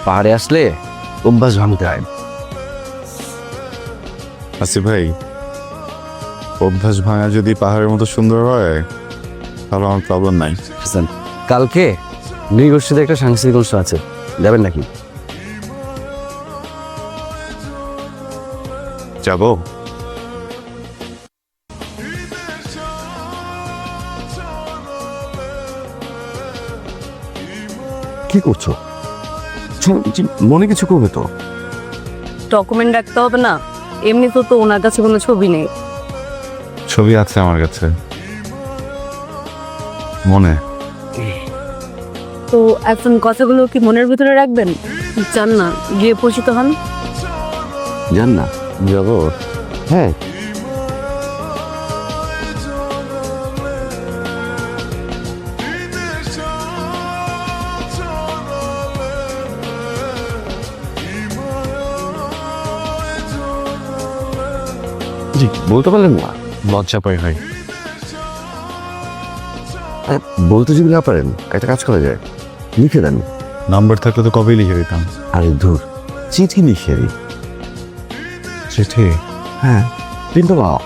পাহাড়ে আসলে অভ্যাস ভাঙতে হয়। আসিফ ভাই, অভ্যাস ভাঙা যদি পাহাড়ের মতো সুন্দর হয় তাহলে আমার প্রবলেম নাই। হাসান, কালকে নৃগোষ্ঠীতে একটা সাংস্কৃতিক অনুষ্ঠান আছে, যাবেন নাকি? যাবো। কি করছো? মনে কিছু করবে তো? ডকুমেন্ট রাখতে হবে না? এমনি তো ওনার কাছে কোনো ছবি নেই। ছবি আছে আমার কাছে, মনে। তো এখন কথাগুলো কি মনের ভিতরে রাখবেন? চান না গিয়ে পরিচিত হন? জান না যাবো। হ্যাঁ, জি বলতে পারলেন না? লজ্জা পাই ভাই। বলতে যদি না পারেন একটা কাজ করা যায়, লিখে দেন। নাম্বার থাকলে তো কবেই লিখে দিতাম। আরে ধুর, চিঠি লিখে দিই। চিঠি? হ্যাঁ, কিন্তু বাবা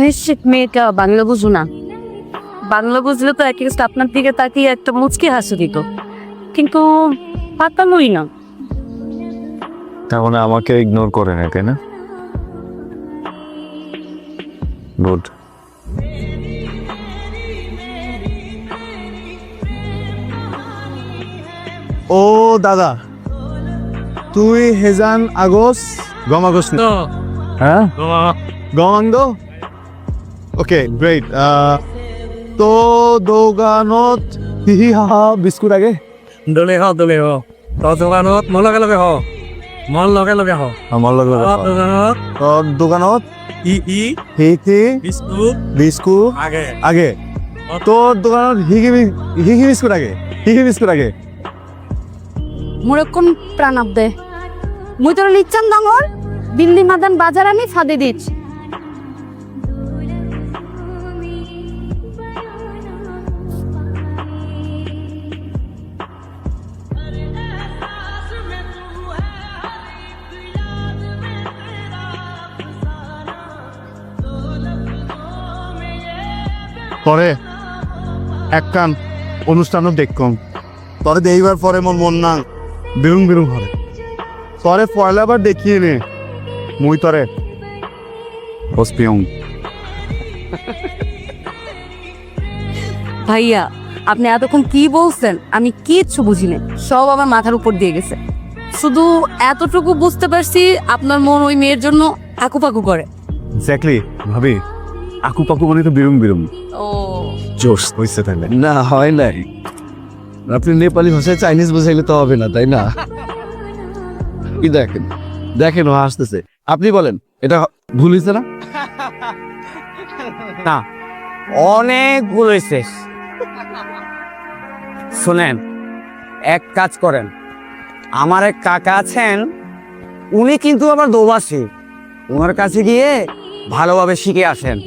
নিশ্চিত মেয়েটা বাংলা বুঝো না। বাংলা বুঝলে তো অ্যাটলিস্ট আপনার দিকে তাকিয়ে একটা মুচকি হাসি দিত, কিন্তু পাতালোই না। তার মানে আমাকে ইগনোর করে না, তাই না? গুড। ও দাদা, তুই হেজান আগস গমাগস হ্যাঁ গমাংদ? Okay great. তো দোকানত হিহি হাহা বিস্কুট আগে দলে হ তো দোকানত মোৰ লগে লগে হ মোৰ লগে লগে হ আমার লগে লগে খাও। দোকানত তোর দোকানত ই হি হি বিস্কুট বিস্কুট আগে আগে। তোর দোকানত হিহি বিস্কুট আগে, হিহি বিস্কুট আগে। মোরে কোন প্রাণাব দে, মুই তোর লিচ্ছান ডাঙর দিল্লি মাদান বাজার আমি ফাঁদে দিচ্ছি। পরে এক কান অনুষ্ঠানও দেখকম তরে দেইবার পরে মোর মন না বেরুং বেরুং হরে। তরে পয়লা বার দেখিয়ে নে মুই তরে হসপিয়ং। ভাইয়া, আপনি এতক্ষণ কি বলছেন আমি কিচ্ছু বুঝিনি, সব আমার মাথার উপর দিয়ে গেছে। শুধু এতটুকু বুঝতে পারছি আপনার মন ওই মেয়ের জন্য আকুপাকু করে। এক্স্যাক্টলি ভাবি, আকু পাকু মানে তো বেরুং বেরুং। ও জোশ হইছে তাহলে। না, হয় নাই। আপনি নেপালি ভাষায় চাইনিজ বোঝাইলে তো হবে না, তাই না? কি দেখেন দেখেন ও হাসতেছে, আপনি বলেন এটা ভুল হয়েছে না? না, অনেক ভুল হয়েছে। শোনেন, এক কাজ করেন, আমার এক কাকা আছেন, উনি কিন্তু আবার দোবাসী। ওনার কাছে গিয়ে ভালোভাবে শিখে আসেন,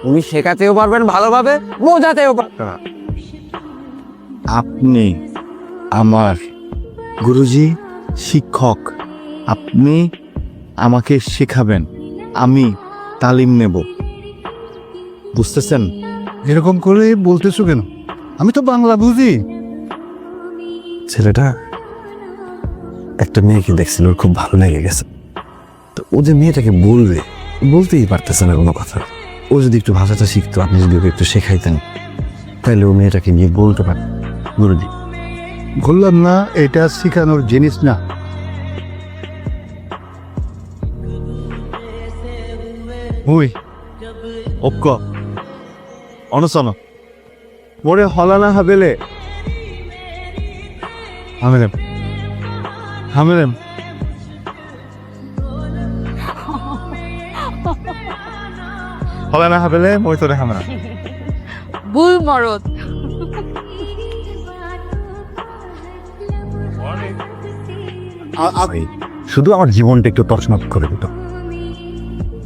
উনি শেখাতেও পারবেন ভালোভাবে, বোঝাতেও পারবেন। আপনি আমার গুরুজি, শিক্ষক। আপনি আমাকে শেখাবেন, আমি তালিম নেব, বুঝতেছেন? এরকম করে বলতেছো কেন? আমি তো বাংলা বুঝি। ছেলেটা একটা মেয়েকে দেখছিল, ওর খুব ভালো লেগে গেছে। তো ও যে মেয়েটাকে বলবে, বলতেই পারতেছে না কোনো কথা। ও যদি একটু ভাষাটা শিখতো, আপনি যদি ওকে একটু শেখাইতেন, তাহলে ও মেয়েটাকে নিয়ে বলতে পারে। গুরুজি, বললাম না এটা শিখানোর জিনিস না। হুই অক্ক অনসন মোরে হলানা হাবেলে হামেলেম হামেলেম হলানা হাবেলে মই তোরে হামেলা। ভুল মরদ। শুধু আমার জীবনটা একটু তছনছ করে দিত।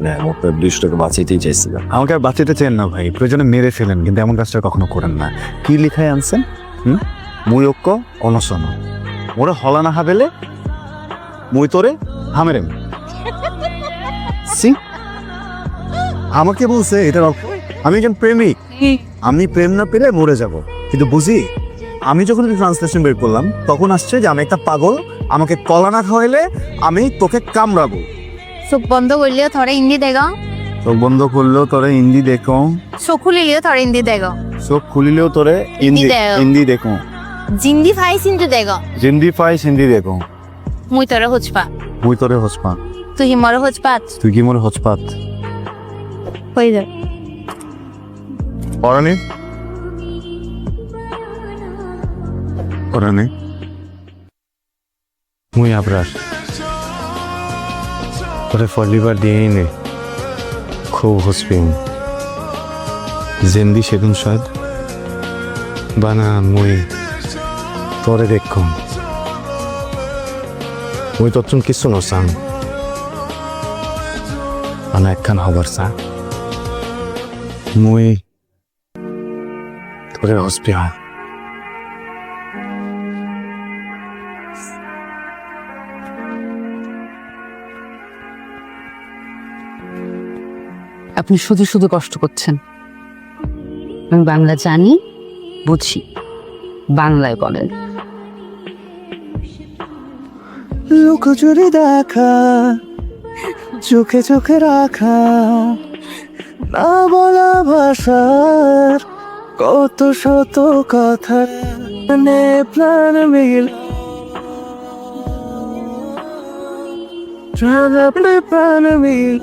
না, ওটা দুষ্টকে বাঁচাইতেই চাইছিলাম। আমাকে আর বাঁচাতে চেন না ভাই, প্রয়োজনে মেরে ফেলেন, কিন্তু এমন কাজটা কখনো করেন না। কি লিখায় আনছেন? মুই ঐক্য অনশন, ওরা হলানা হাবেলে মুই তোরে হামেরেম। সি, আমাকে বলছে এটার অর্থ আমি একজন প্রেমিক, আমি প্রেম না পেলে মরে যাব। কিন্তু বুঝি, আমি যখন ট্রান্সলেশন বের করলাম তখন আসছে যে আমি একটা পাগল, আমাকে কলা না খাওয়াইলে আমি তোকে কামড়াবো। চোখ বন্ধ করলেও থরে হিন্দি দেগো, চোখ বন্ধ করলেও তোরে হিন্দি দেখো, চোখ খুলিলেও থরে হিন্দি দেগো, চোখ খুলিলেও তোরে হিন্দি দেখো। হিন্দি দেখো, জিন্দি ফাই সিন্তু দেগো, জিন্দি পাইস হিন্দি দেখো। মুই তোরে হজপা, মুই তোরে হসপা, তুই মর হজপাত তুই কি মোর হসপাত। হয়ে যা। পরানি পরানি মুই আবরার তোরে ফলিবার দিয়ে নে খুব হসপিং জেন্দি সেগুন সাদ বানা মুই তোরে দেখুন মুই তখন কিছু নসাং বানা একখান হবার সা মুই তোরে হসপিয়া। আপনি শুধু শুধু কষ্ট করছেন। আমি বাংলা জানি, বুঝি, বাংলায় বলেন। লুকোচুরি দেখা, চোখে চোখে রাখা, না বলা ভাষার কত শত কথা, প্রাণ মিল প্রাণ মিল